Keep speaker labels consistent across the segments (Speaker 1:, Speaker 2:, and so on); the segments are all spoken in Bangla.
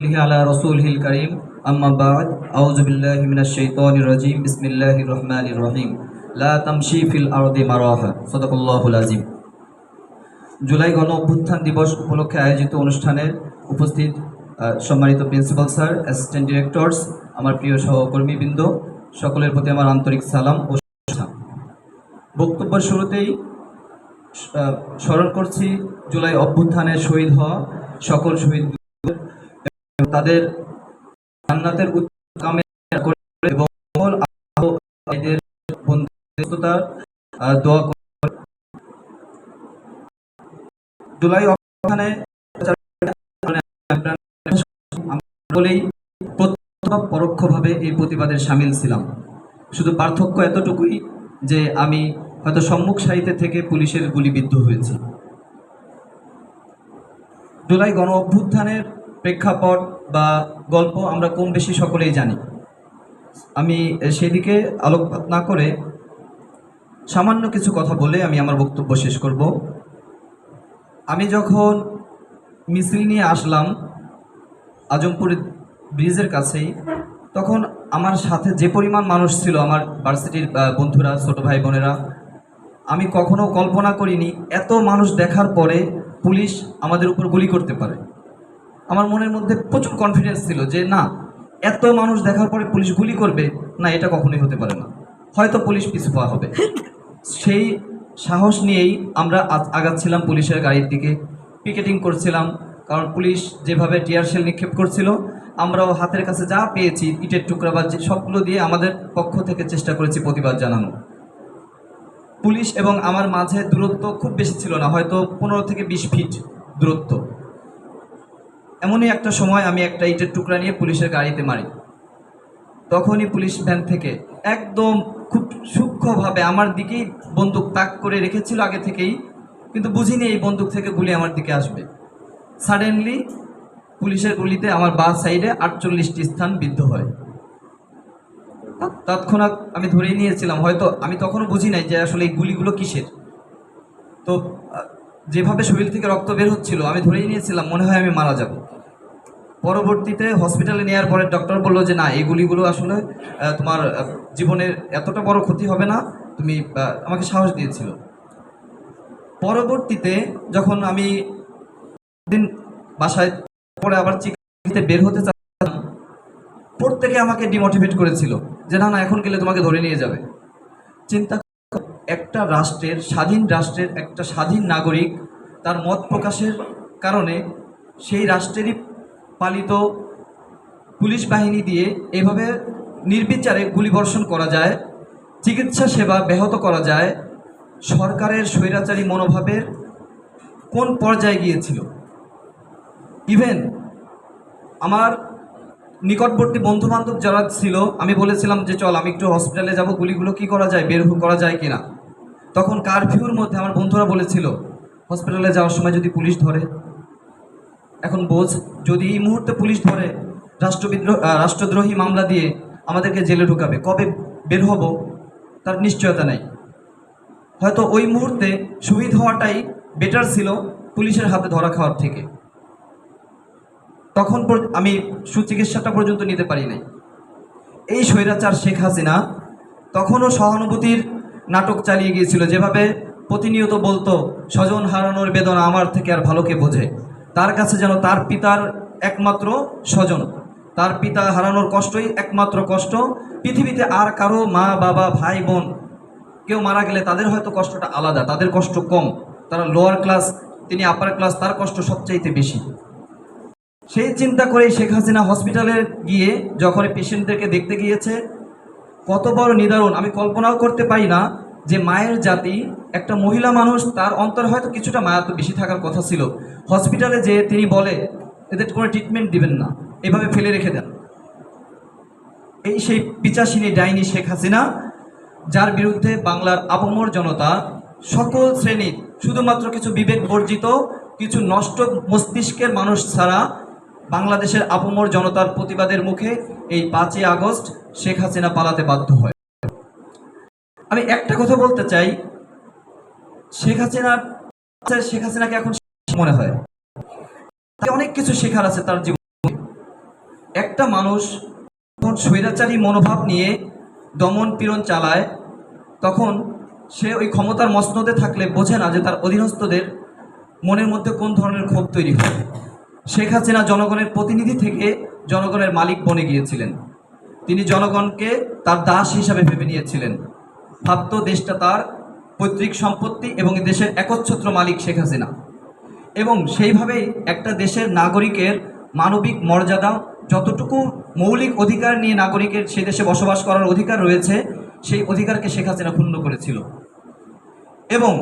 Speaker 1: على رسوله الكريم أما بعد أعوذ بالله من الشيطان الرجيم بسم الله الرحمن الرحيم لا تمشي في الأرض مراحا صدق الله العظيم। জুলাই গণ অভ্যুত্থান দিবস উপলক্ষে আয়োজিত অনুষ্ঠানে উপস্থিত সম্মানিত প্রিন্সিপাল স্যার, অ্যাসিস্ট্যান্ট ডিরেক্টরস, আমার প্রিয় সহকর্মীবৃন্দ, সকলের প্রতি আমার আন্তরিক সালাম ও শুভেচ্ছা। বক্তব্যের শুরুতেই স্মরণ করছি জুলাই অভ্যুত্থানে শহীদ হওয়া সকল শহীদ তাদের জান্নাতের কামনা করে এবং দোয়া করে। জুলাই অভ্যুত্থানে বলেই প্রত্যক্ষ পরোক্ষভাবে এই প্রতিবাদে সামিল ছিলাম। শুধু পার্থক্য এতটুকুই যে আমি হয়তো সম্মুখ সারিতে থেকে পুলিশের গুলিবিদ্ধ হয়েছি। জুলাই গণ অভ্যুত্থানের প্রেক্ষাপট বা গল্প আমরা কম বেশি সকলেই জানি। আমি সেদিকে আলোকপাত না করে সামান্য কিছু কথা বলে আমি আমার বক্তব্য শেষ করব। আমি যখন মিছিল নিয়ে আসলাম আজমপুর ব্রিজের কাছেই, তখন আমার সাথে যে পরিমাণ মানুষ ছিল, আমার ভার্সিটির বন্ধুরা, ছোট ভাই বোনেরা, আমি কখনো কল্পনা করিনি এত মানুষ দেখার পরে পুলিশ আমাদের উপর গুলি করতে পারে। আমার মনের মধ্যে প্রচুর কনফিডেন্স ছিল যে না, এত মানুষ দেখার পরে পুলিশ গুলি করবে না, এটা কখনোই হতে পারে না, হয়তো পুলিশ পিছু পা হবে। সেই সাহস নিয়েই আমরা আগাচ্ছিলাম পুলিশের গাড়ির দিকে, পিকেটিং করছিলাম। কারণ পুলিশ যেভাবে টিয়ার শেল নিক্ষেপ করছিল, আমরাও হাতের কাছে যা পেয়েছি, ইটের টুকরা বা সবগুলো দিয়ে আমাদের পক্ষ থেকে চেষ্টা করেছি প্রতিবাদ জানানো। পুলিশ এবং আমার মাঝে দূরত্ব খুব বেশি ছিল না, হয়তো 15 থেকে 20 ফিট দূরত্ব। এমনই একটা সময় আমি একটা ইটের টুকরা নিয়ে পুলিশের গাড়িতে মারি। তখনই পুলিশ ভ্যান থেকে একদম খুব সূক্ষ্মভাবে আমার দিকেই বন্দুক তাক করে রেখেছিল আগে থেকেই, কিন্তু বুঝিনি এই বন্দুক থেকে গুলি আমার দিকে আসবে। সাডেনলি পুলিশের গুলিতে আমার বাঁ সাইডে 48টি স্থান বিদ্ধ হয়। তৎক্ষণাৎ আমি ধরেই নিয়েছিলাম, হয়তো আমি তখনও বুঝি নাই যে আসলে এই গুলিগুলো কিসের। তো যেভাবে শরীর থেকে রক্ত বের হচ্ছিল, আমি ধরেই নিয়েছিলাম মনে হয় আমি মারা যাব। পরবর্তীতে হসপিটালে নেওয়ার পরে ডক্টর বললো যে না, এই গুলিগুলো আসলে তোমার জীবনের এতটা বড় ক্ষতি হবে না, তুমি আমাকে সাহস দিয়েছিল। পরবর্তীতে যখন আমি দিন বাসায় পরে আবার চিকিৎসা বের হতে চাচ্ছিলাম, প্রত্যেকে আমাকে ডিমোটিভেট করেছিল যে না না, এখন গেলে তোমাকে ধরে নিয়ে যাবে। চিন্তা, একটা রাষ্ট্রের, স্বাধীন রাষ্ট্রের একটা স্বাধীন নাগরিক তার মত প্রকাশের কারণে সেই রাষ্ট্রেরই পালিত পুলিশ বাহিনী দিয়ে এভাবে নির্বিচারে গুলিবর্ষণ করা যায়, চিকিৎসা সেবা ব্যাহত করা যায়। সরকারের স্বৈরাচারী মনোভাবের কোন পর্যায়ে গিয়েছিল। ইভেন আমার নিকটবর্তী বন্ধুবান্ধব যারা ছিল, আমি বলেছিলাম যে চল আমি একটু হসপিটালে যাব, গুলিগুলো কি করা যায়, বের করা যায় কিনা। তখন কারফিউর মধ্যে আমার বন্ধুরা বলেছিল হসপিটালে যাওয়ার সময় যদি পুলিশ ধরে। এখন বোঝ, যদি এই মুহূর্তে পুলিশ ধরে রাষ্ট্রদ্রোহী মামলা দিয়ে আমাদেরকে জেলে ঢুকাবে, কবে বের হব তার নিশ্চয়তা নেই। হয়তো ওই মুহূর্তে শহীদ হওয়াটাই বেটার ছিল পুলিশের হাতে ধরা খাওয়ার থেকে। তখন আমি সুচিকিৎসাটা পর্যন্ত নিতে পারি নাই। এই স্বৈরাচার শেখ হাসিনা তখনও সহানুভূতির নাটক চালিয়ে গিয়েছিল, যেভাবে প্রতিনিয়ত বলতো স্বজন হারানোর বেদনা আমার থেকে আর ভালোকে বোঝে। তার কাছে যেন তার পিতার একমাত্র স্বজন, তার পিতা হারানোর কষ্টই একমাত্র কষ্ট। পৃথিবীতে আর কারো মা বাবা ভাই বোন কেউ মারা গেলে তাদের হয়তো কষ্টটা আলাদা, তাদের কষ্ট কম, তারা লোয়ার ক্লাস, তিনি আপার ক্লাস, তার কষ্ট সবচাইতে বেশি। সেই চিন্তা করেই শেখ হাসিনা হসপিটালে গিয়ে যখন পেশেন্টদেরকে দেখতে গিয়েছে, কত বড় নিদারুণ আমি কল্পনাও করতে পারি না। যে মায়ের জাতি, একটা মহিলা মানুষ, তার অন্তরে হয়তো কিছুটা মায়া তো বেশি থাকার কথা ছিল। হসপিটালে যে তিনি বলে এদের কোনো ট্রিটমেন্ট দিবেন না, এভাবে ফেলে রেখে দেন। এই সেই পিচাসিনী ডাইনি শেখ হাসিনা, যার বিরুদ্ধে বাংলার আপামর জনতা, সকল শ্রেণীর, শুধুমাত্র কিছু বিবেক বর্জিত, কিছু নষ্ট মস্তিষ্কের মানুষ ছাড়া বাংলাদেশের আপামর জনতার প্রতিবাদের মুখে এই 5ই আগস্ট শেখ হাসিনা পালাতে বাধ্য হয়। আমি একটা কথা বলতে চাই, শেখ হাসিনাকে এখন মনে হয় অনেক কিছু শেখার আছে তার জীবনে। একটা মানুষ যখন স্বৈরাচারী মনোভাব নিয়ে দমন পীড়ন চালায়, তখন সে ওই ক্ষমতার মসনদে থাকলে বোঝে না যে তার অধীনস্থদের মনের মধ্যে কোন ধরনের ক্ষোভ তৈরি হয়। শেখ হাসিনা জনগণের প্রতিনিধি থেকে জনগণের মালিক বনে গিয়েছিলেন। তিনি জনগণকে তার দাস হিসাবে ভেবে নিয়েছিলেন। ভাবত দেশটা তার পৈতৃক সম্পত্তি এবং দেশের একচ্ছত্র মালিক শেখ হাসিনা। এবং সেইভাবেই একটা দেশের নাগরিকের মানবিক মর্যাদা, যতটুকু মৌলিক অধিকার নিয়ে নাগরিকের সে দেশে বসবাস করার অধিকার রয়েছে, সেই অধিকারকে শেখ হাসিনা ক্ষুণ্ণ করেছিল। এবং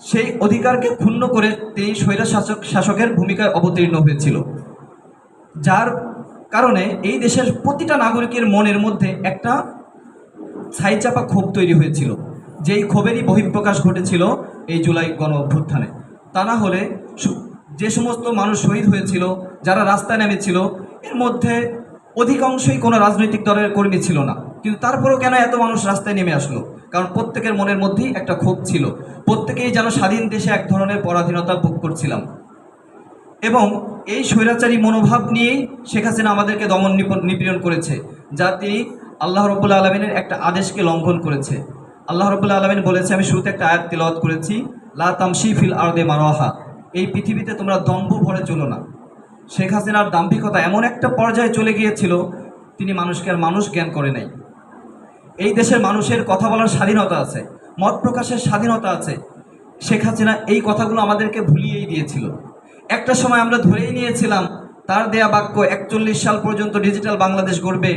Speaker 1: সেই অধিকারকে ক্ষুণ্ণ করে তিনি স্বৈর শাসকের ভূমিকায় অবতীর্ণ হয়েছিল, যার কারণে এই দেশের প্রতিটা নাগরিকের মনের মধ্যে একটা ছাইচাপা ক্ষোভ তৈরি হয়েছিল, যেই ক্ষোভেরই বহিঃপ্রকাশ ঘটেছিল এই জুলাই গণ অভ্যুত্থানে। তা না হলে যে সমস্ত মানুষ শহীদ হয়েছিল, যারা রাস্তায় নেমেছিল, এর মধ্যে অধিকাংশই কোনো রাজনৈতিক দলের কর্মী ছিল না। কিন্তু তারপরেও কেন এত মানুষ রাস্তায় নেমে আসলো? কারণ প্রত্যেকের মনের মধ্যেই একটা ক্ষোভ ছিল। প্রত্যেকেই যেন স্বাধীন দেশে এক ধরনের পরাধীনতা ভোগ করছিলাম। এবং এই স্বৈরাচারী মনোভাব নিয়েই শেখ হাসিনা আমাদেরকে দমন নিপীড়ন করেছে, যা তিনি আল্লাহ রাব্বুল আলামিনের একটা আদেশকে লঙ্ঘন করেছে। আল্লাহ রাব্বুল আলামিন বলেছে, আমি শুরুতে একটা আয়াত তিলাওয়াত করেছি, লা তামশি ফিল আরদে মারওয়াহা, এই পৃথিবীতে তোমরা দম্ভ ভরে চলো না। শেখ হাসিনার দাম্ভিকতা এমন একটা পর্যায়ে চলে গিয়েছিল, তিনি মানুষকে আর মানুষ জ্ঞান করে নাই। এই দেশের মানুষের কথা বলার স্বাধীনতা আছে, মত প্রকাশের স্বাধীনতা আছে। শেখ হাসিনা এই কথাগুলো আমাদেরকে ভুলিয়েই দিয়েছিল। একটা সময় আমরা ধরেই নিয়েছিলাম তার দেয়া বাক্য 41 সাল পর্যন্ত ডিজিটাল বাংলাদেশ গড়বে,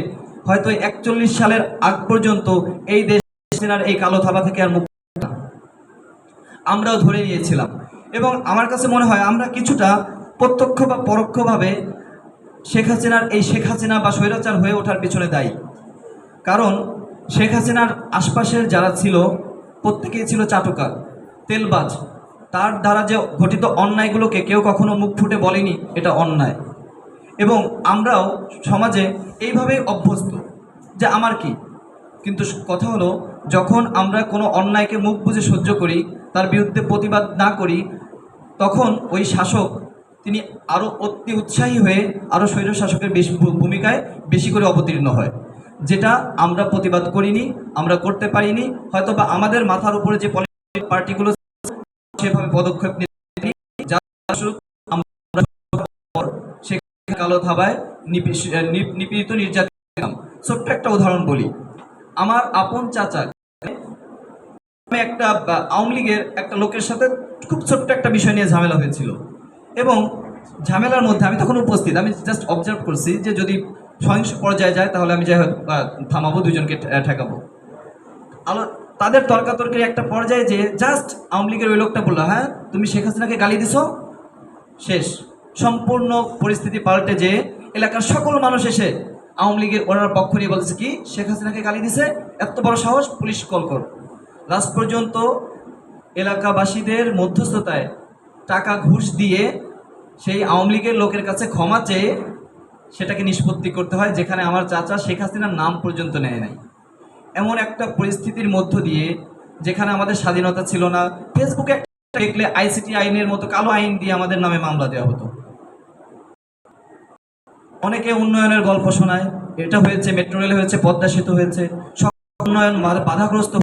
Speaker 1: হয়তো 41 সালের আগ পর্যন্ত এই দেশ হাসিনার এই কালো থাবা থেকে আর মুক্তি না, আমরাও ধরে নিয়েছিলাম। এবং আমার কাছে মনে হয় আমরা কিছুটা প্রত্যক্ষ বা পরোক্ষভাবে শেখ হাসিনার এই শেখ হাসিনা বা স্বৈরাচার হয়ে ওঠার পিছনে দায়ী। কারণ শেখ হাসিনার আশপাশের যারা ছিল প্রত্যেকেই ছিল চাটুকার, তেলবাজ। তার দ্বারা যে ঘটিত অন্যায়গুলোকে কেউ কখনো মুখ ফুটে বলেনি এটা অন্যায়। এবং আমরাও সমাজে এইভাবেই অভ্যস্ত যে আমার কি। কিন্তু কথা হলো, যখন আমরা কোনো অন্যায়কে মুখ বুজে সহ্য করি, তার বিরুদ্ধে প্রতিবাদ না করি, তখন ওই শাসক তিনি আরও অতি উৎসাহী হয়ে আরও স্বৈর শাসকের ভূমিকায় বেশি করে অবতীর্ণ হয়, যেটা আমরা প্রতিবাদ করিনি, আমরা করতে পারিনি। হয়তো বা আমাদের মাথার উপরে যে পলিটিক্যাল পার্টিগুলো সেভাবে পদক্ষেপ নিতে, যার আমরা কালো ধাবায় নিপীড়িত নির্যাতিত। ছোট্ট একটা উদাহরণ বলি, আমার আপন চাচা একটা আওয়ামী লীগের একটা লোকের সাথে খুব ছোট্ট একটা বিষয় নিয়ে ঝামেলা হয়েছিল। এবং ঝামেলার মধ্যে আমি তখন উপস্থিত, আমি জাস্ট অবজার্ভ করছি যে যদি সহিংস পর্যায়ে যায় তাহলে আমি যাই হোক থামাবো, দুজনকে ঠেকাবো। তাদের তর্কাতর্কির একটা পর্যায়ে যে জাস্ট আওয়ামী লীগের ওই লোকটা বললো, হ্যাঁ তুমি শেখ হাসিনাকে গালি দিছো, শেষ। সম্পূর্ণ পরিস্থিতি পাল্টে যে এলাকার সকল মানুষ এসে আওয়ামী লীগের ওনার পক্ষ নিয়ে বলছে কি শেখ হাসিনাকে গালি দিছে, এত বড় সাহস, পুলিশ কল কর। লাস্ট পর্যন্ত এলাকাবাসীদের মধ্যস্থতায় টাকা ঘুষ দিয়ে সেই আওয়ামী লীগের লোকের কাছে ক্ষমা চেয়ে সেটাকে নিষ্পত্তি করতে হয়, যেখানে আমার চাচা শেখ হাসিনার নাম পর্যন্ত নেয় নাই। এমন একটা পরিস্থিতির মধ্য দিয়ে, যেখানে আমাদের স্বাধীনতা ছিল না, ফেসবুকে দেখলে আইসিটি আইনের মতো কালো আইন দিয়ে আমাদের নামে মামলা দেওয়া হতো। অনেকে উন্নয়নের গল্প শোনায়, এটা হয়েছে, মেট্রো রেল হয়েছে, পদ্মা সেতু হয়েছে, সব উন্নয়ন বাধাগ্রস্ত।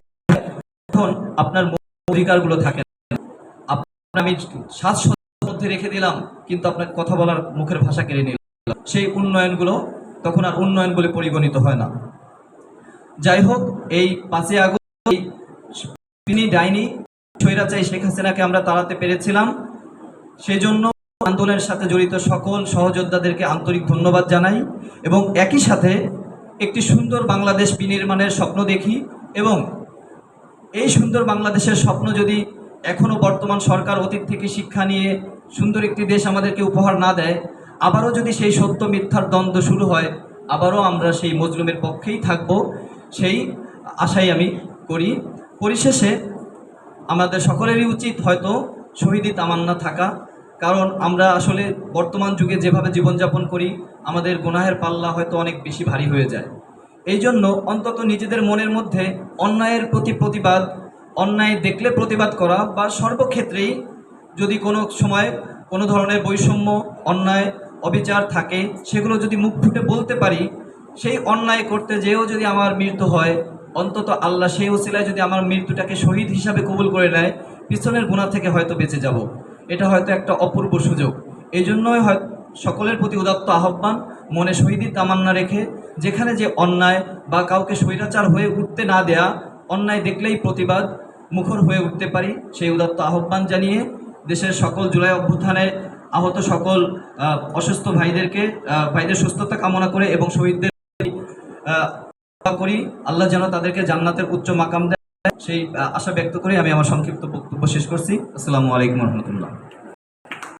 Speaker 1: এখন আপনার অধিকারগুলো থাকে না, আমি শ্বাসের মধ্যে রেখে দিলাম, কিন্তু আপনার কথা বলার মুখের ভাষা কেড়ে নিলাম, সেই উন্নয়নগুলো তখন আর উন্নয়ন বলে পরিগণিত হয় না। যাই হোক, এই 5ই আগস্ট তিনি ডাইনি স্বৈরাচারী শেখ হাসিনাকে আমরা তাড়াতে পেরেছিলাম। সেই জন্য আন্দোলনের সাথে জড়িত সকল সহযোদ্ধাদেরকে আন্তরিক ধন্যবাদ জানাই এবং একই সাথে একটি সুন্দর বাংলাদেশ বিনির্মাণের স্বপ্ন দেখি। এবং এই সুন্দর বাংলাদেশের স্বপ্ন যদি এখনও বর্তমান সরকার অতীত থেকে শিক্ষা নিয়ে সুন্দর একটি দেশ আমাদেরকে উপহার না দেয়, আবারও যদি সেই সত্য মিথ্যার দ্বন্দ্ব শুরু হয়, আবারও আমরা সেই মজলুমের পক্ষেই থাকব, সেই আশাই আমি করি। পরিশেষে আমাদের সকলেরই উচিত হয়তো শহীদি তামান্না থাকা, কারণ আমরা আসলে বর্তমান যুগে যেভাবে জীবনযাপন করি, আমাদের গুনাহের পাল্লা হয়তো অনেক বেশি ভারী হয়ে যায়। এই জন্য অন্তত নিজেদের মনের মধ্যে অন্যায়ের প্রতি প্রতিবাদ, অন্যায় দেখলে প্রতিবাদ করা, বা সর্বক্ষেত্রেই যদি কোনো সময় কোনো ধরনের বৈষম্য, অন্যায়, অবিচার থাকে সেগুলো যদি মুখ ফুটে বলতে পারি, সেই অন্যায় করতে যেও যদি আমার মৃত্যু হয়, অন্তত আল্লাহ সেই ওসিলায় যদি আমার মৃত্যুটাকে শহীদ হিসাবে কবুল করে নেয়, পিছনের গুনাহ থেকে হয়তো বেঁচে যাব। এটা হয়তো একটা অপূর্ব সুযোগ। এই জন্যই হয় সকলের প্রতি উদাত্ত আহ্বান, মনে শহীদি তামান্না রেখে যেখানে যে অন্যায় বা কাউকে স্বৈরাচার হয়ে উঠতে না দেয়া, অন্যায় দেখলেই প্রতিবাদ মুখর হয়ে উঠতে পারি, সেই উদাত্ত আহ্বান জানিয়ে দেশের সকল জুলাই অভ্যুত্থানে আহত সকল অসুস্থ ভাইদের সুস্থতা কামনা করে এবং শহীদদের দোয়া করি আল্লাহ যেন তাদেরকে জান্নাতের উচ্চ মাকাম দেয়, সেই আশা ব্যক্ত করে আমি আমার সংক্ষিপ্ত বক্তব্য শেষ করছি। আসসালামু আলাইকুম রহমতুল্লাহ।